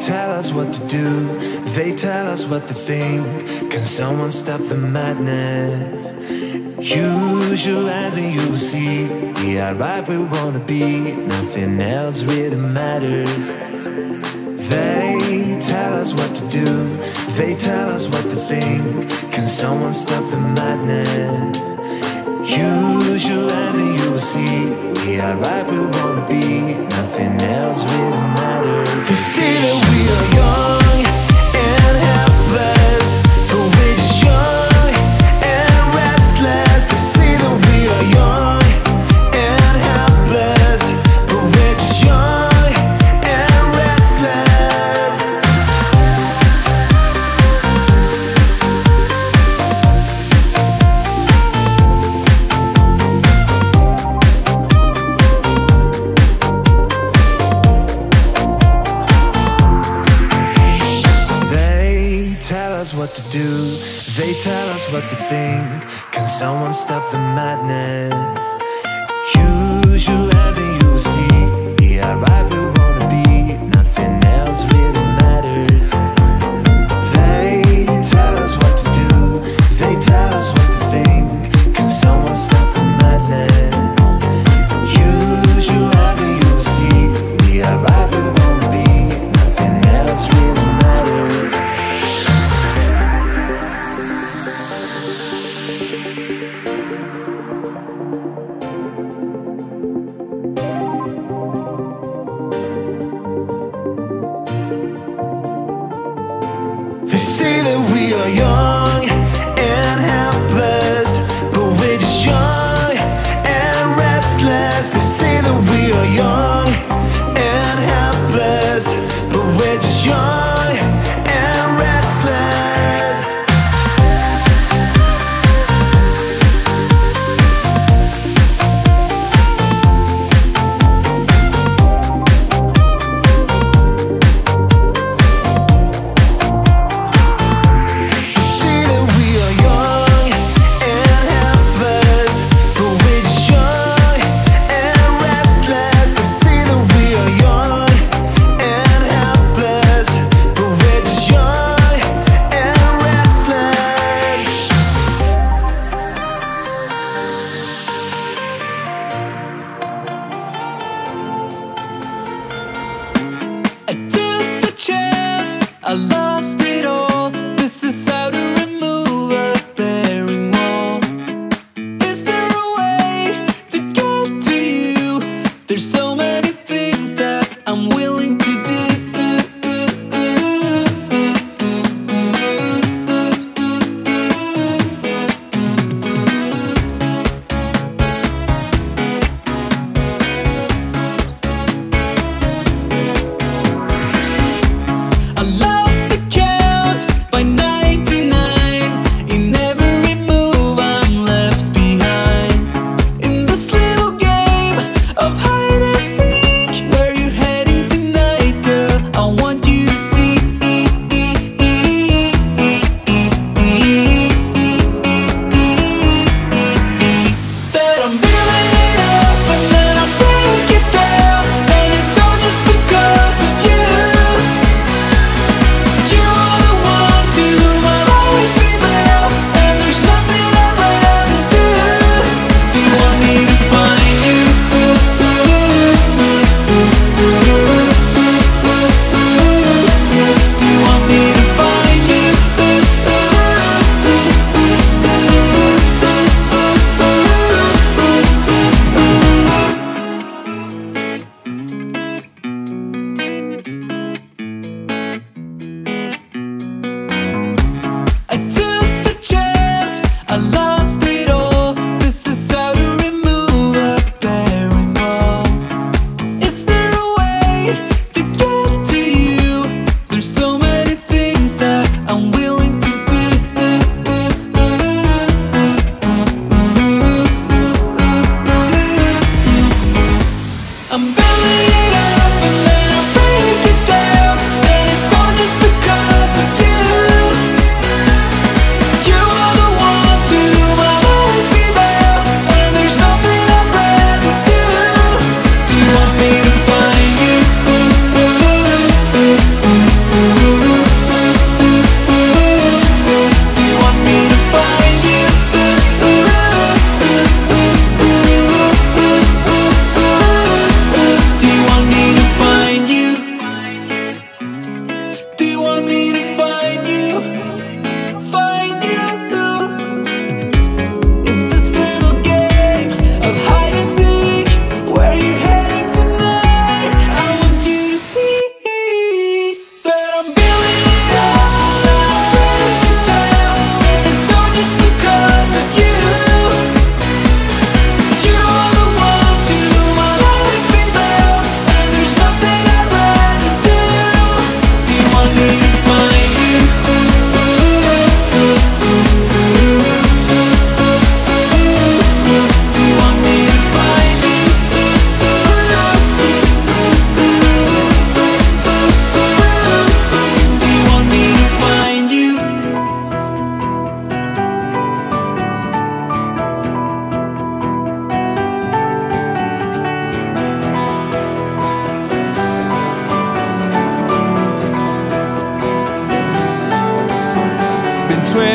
tell us what to do, they tell us what to think. Can someone stop the madness? Use your eyes and you will see we are right where we wanna be. Nothing else really matters. They tell us what to do, they tell us what to think. Can someone stop the madness? Use your eyes and you will see we are right where we wanna be. Nothing else really matters. To see that we are young and helpless, but we're just young and restless. To see that we are young and helpless, but we're just young and restless. What to do, they tell us what to think. Can someone stop the madness? Use your eyes and you will see we are right where we wanna be. Nothing else really matters. They tell us what to do, they tell us what to think. Can someone stop the madness? Use your eyes and you will see we are right where we wanna be. Nothing else really matters. They say that we are young and helpless, but we're just young and restless. They say that we are young and helpless, but we're just young and restless. I lost it all. This is how to remove a bearing wall. Is there a way to get to you? There's so many things that I'm willing to do.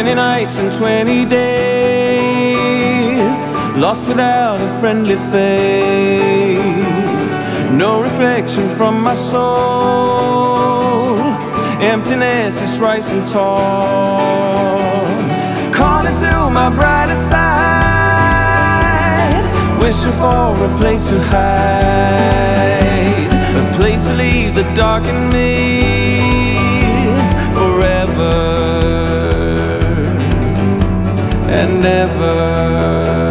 20 nights and 20 days, lost without a friendly face. No reflection from my soul, emptiness is rising tall. Calling to my brighter side, wishing for a place to hide, a place to leave the dark in me forever and ever.